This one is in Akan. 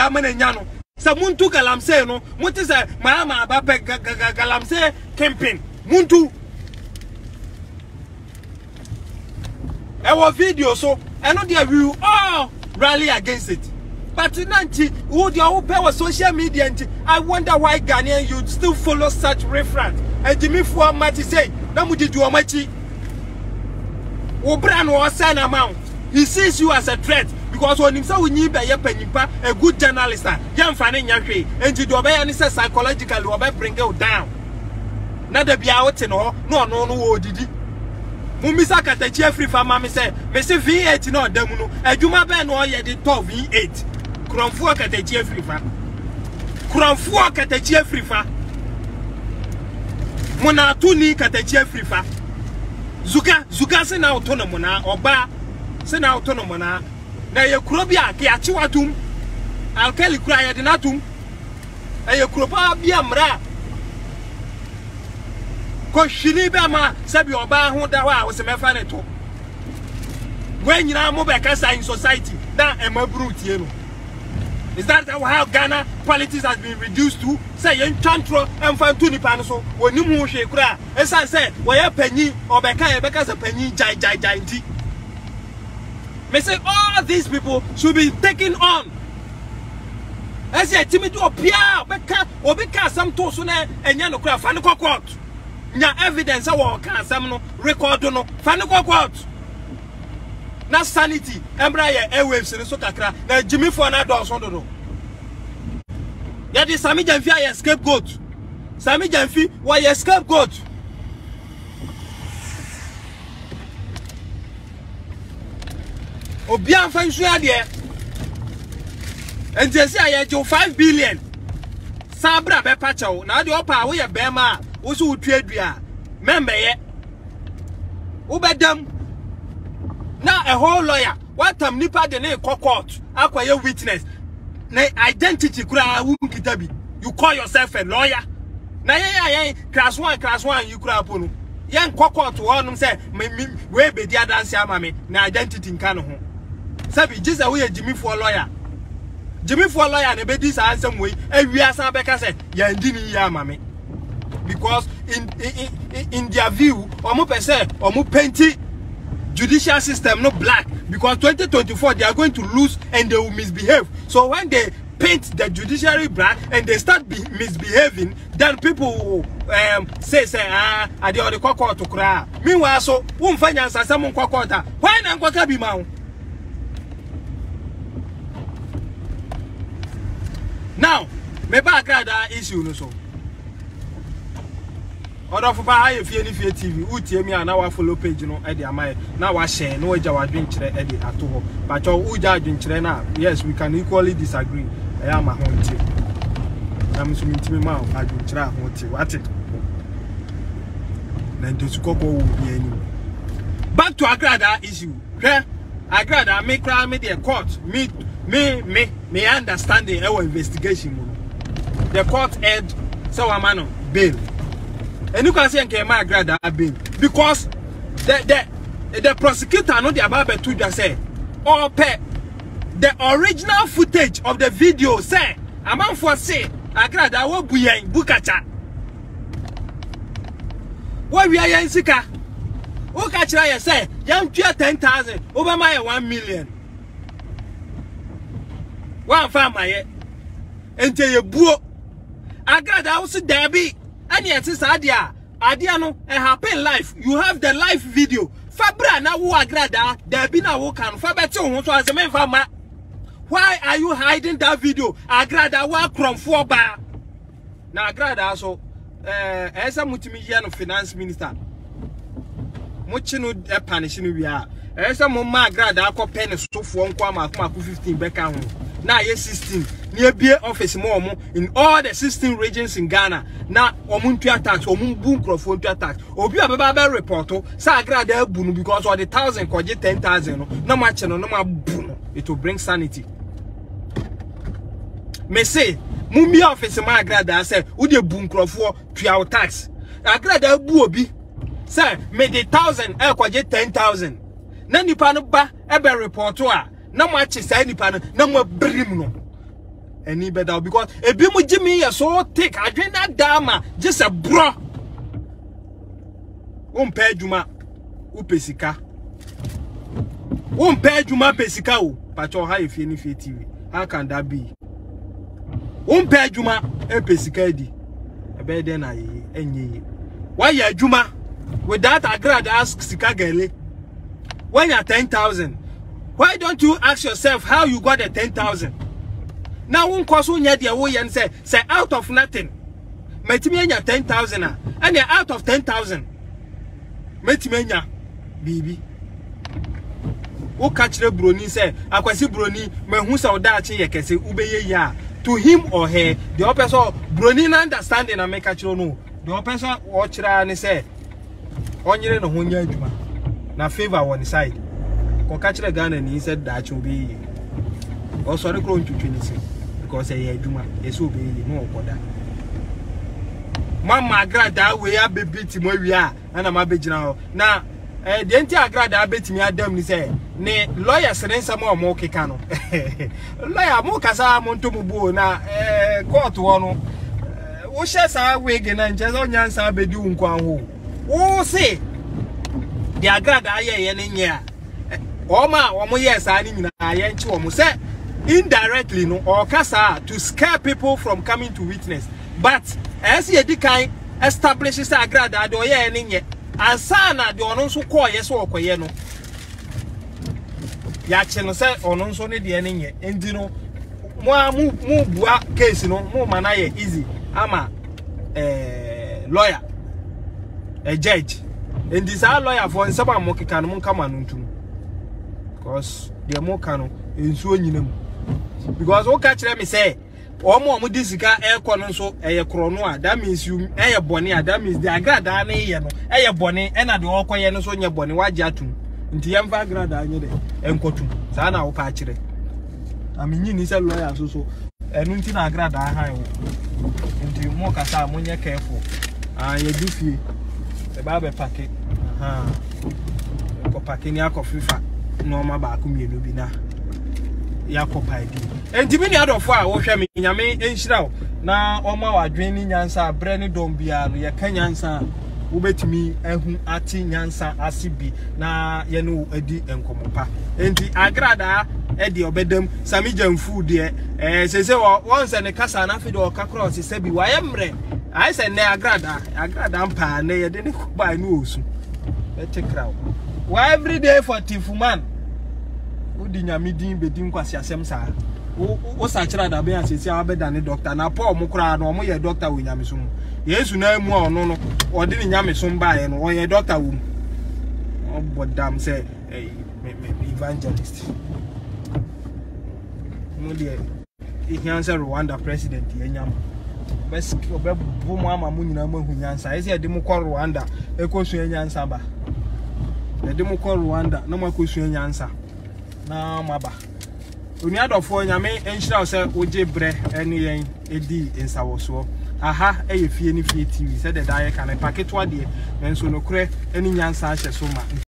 bia mananyano sa muntu galamse no muti say mama ba pe galamse campaign muntu our video so I know they will all rally against it. But nanti would your power social media I wonder why Ghanaian youth still follow such reference. And Jimmy for Mati say, Namuji Duamachi Obran was an amount. He sees you as a threat because when himself we need a good journalist, Gyamfi Nyakwe, and you do obey psychologically or bring you down. Not the be out no did. Mumisa katachi free for mama say, me say V8 no demuno. Ejuma ben no ye di to V8. Kronfu katachi free fa. Kronfu katachi free fa. Mona tuni katachi free fa. Zuka se na autonomo na oba se na autonomo na ye kuro bia ke achi watum. Alkali kura ye di natum. Ye kuro pa bia mra. Koshini bema sabi oba ho da wa wo se mefa ne to when nyina mo be kasa in society na emabru tie no. Is that how Ghana politics has been reduced to? Say yen chantro emfa to nipa no so woni mu hwe kura esan say wo ye panyi obeka ye beka se panyi jai nti me say all these people should be taken on. I say timi do opia obeka sam to so na enya no kura fa ne court. Nya evidence our can no record no fani court. Na sanity embra ye airwaves ni so kakra na Jimmy for na do so do. Ya di Saamy Gyamfi ye scapegoat. Saamy Gyamfi wa ye scapegoat. Obi an fa nsu ade e ntesi aye jo 5 billion sabra be pachawo na de opa wo ye bema wosu utwadua member ye ubedam na a whole lawyer what am nipa de na court akwaye witness na identity kura wu kitabi you call yourself a lawyer na ye class 1 you kura pono yen court wonum say we be dia dance ama me na identity nka no ho sabi Jesus we Jimmy for lawyer na be dis answer we awia san be ka say ya ndi ni ya ama me. Because in their view, omu pese omu painti judicial system no black. Because 2024 they are going to lose and they will misbehave. So when they paint the judiciary black and they start misbehaving, then people will say I dey on the court to cry. Meanwhile, so umfanya sasa mun court. Why na kwaka bi ma? Now, me ba grada issue no so. Order for how you feel TV, utie me and now follow page no e dey am now wa share no eja wa dwenkyere e dey ato ho but uja dwenkyere na yes we can equally disagree I am a honte am so mitimi ma adwenkyere a honte what na ndosukoko wo bi ani back to agrada issue agrada me cry me the court me understanding our investigation the court had so amano bail. And you can see my grada being because the prosecutor know the about to just say or pay the original footage of the video say a man for say I grada wo buyen bukacha. What we are in sika? Who catch I say young 10,000 over my 1 million. One farmer until you boo I grada also derby. And yet, it's idea no happen life. You have the live video. Fabra na wo agrada, there be na wo can fabeto ho so as a man farmer. Why are you hiding that video? Agrada wa kromfo ba. Na agrada so esa mutimi ye no finance minister. Mochi no punish no wi a. Esa mo ma agrada akọ pen so fo nko amako 15 beka ho. Na ye 16 near beer office more in all the 16 regions in Ghana. Now omuntu tax boom crofon tax obi ababa report sa agrada bunu because all the 1,000 koje 10,000 no match no ma bunu it will bring sanity. Me say mumbi office ma agrada say wo de boom crofo tua tax agrada bu obi say me the 1,000 koje 10,000 na nipa no ba ebe report a na match say nipa no na mo brim no any better because a bimu Jimmy is so thick. I drink that dama just a bro. Pay Juma Upesika. Pay Juma Pesika. Pacho high if any TV. How can that be? Pay Juma Pesika di. A bed then I any. Why ya Juma? With that I grad ask Sikagele. When you're 10,000, why don't you ask yourself how you got the 10,000? Now one cause one year the way and say out of nothing. Metimenya 10,000 and you're out of 10,000. Metimenya baby. O catch the brony say akwasi brony mehu sa odachi yekese ubeye ya to him or her the person brony na understanding na make catch no the person watch ra ni say onyere no ho nya adwuma na favor on side ko catch the Ghana ni said that you be o sorry kro ntwetwe ni say because e adwuma yeso be no okoda mama agrada we ya bebiti mo wi a na ma begina na the enti agrada betimi adam ni say ne lawyers ne nsam o mo keka no lawyer mo kasa mo ntomu bu na court wo no wo hye sa we ge na nche so nyansa bedi unkwa ho wo say the agrada aye ne nya o ma wo mo yes ani nyina aye nche wo mo say indirectly no or kasa to scare people from coming to witness but as ye di kan establishes agrada do ye ne nya ansana de ono nso call yes wo koye no ya che no say ono nso ne de ne nya endi no mu bua case no mu mana ye easy ama lawyer a judge and this our lawyer for nsaba mo keka no mun kama no ntum because the mo kano ensuo nyinam because o ka kire me say omo disika ekọ nso eye krono a that means you eye bone a that means the agrada na ye no eye bone e na de okoye no so nye bone waje atum nti yemfa agrada anye de enkotum sa na wo pa kire aminyi ni say lawyer so enu nti na agrada han wo nti mo kasa mo nye careful ye difie e ba be pake ko pake ni akofifa no ma ba akumienu bi na yakopa edi enti mi ni adofo a wo hwe me nyame enhyira wo na oma wadwen ni nyansa bre ni dom bia no ye ka nyansa wo betimi ehu ati nyansa asibi na ye no edi enkomopa enti agrada edi obedem Saamy Gyamfi de sese wonse ne kasa na fi de o kakro se bi wa yemre ai se ne agrada mpa ne ye de ne kuba ni osu e tekra wo every day for tifuman udi nyame din bedin kwasi asem sa wo sachira da be asesi abeda ne doctor na Paul mo kura na mo ye doctor wo nyame so Yesu na mu ono no odi ne nyame so mba ye no wo ye doctor wo bodam say evangelist mo de ihansa Rwanda president ye nyam bes obebu mo ama mo nyina mo hunyansa ese de mo kwa Rwanda ekosu enyansa ba de mo kwa Rwanda na mo ekosu enyansa na maba oni adofo nyame enhyira se oje bre ene yen edi ensawoso aha eye fie ni fie TV se de dae kan paketwa de enso no kure eni nyansa ahye so ma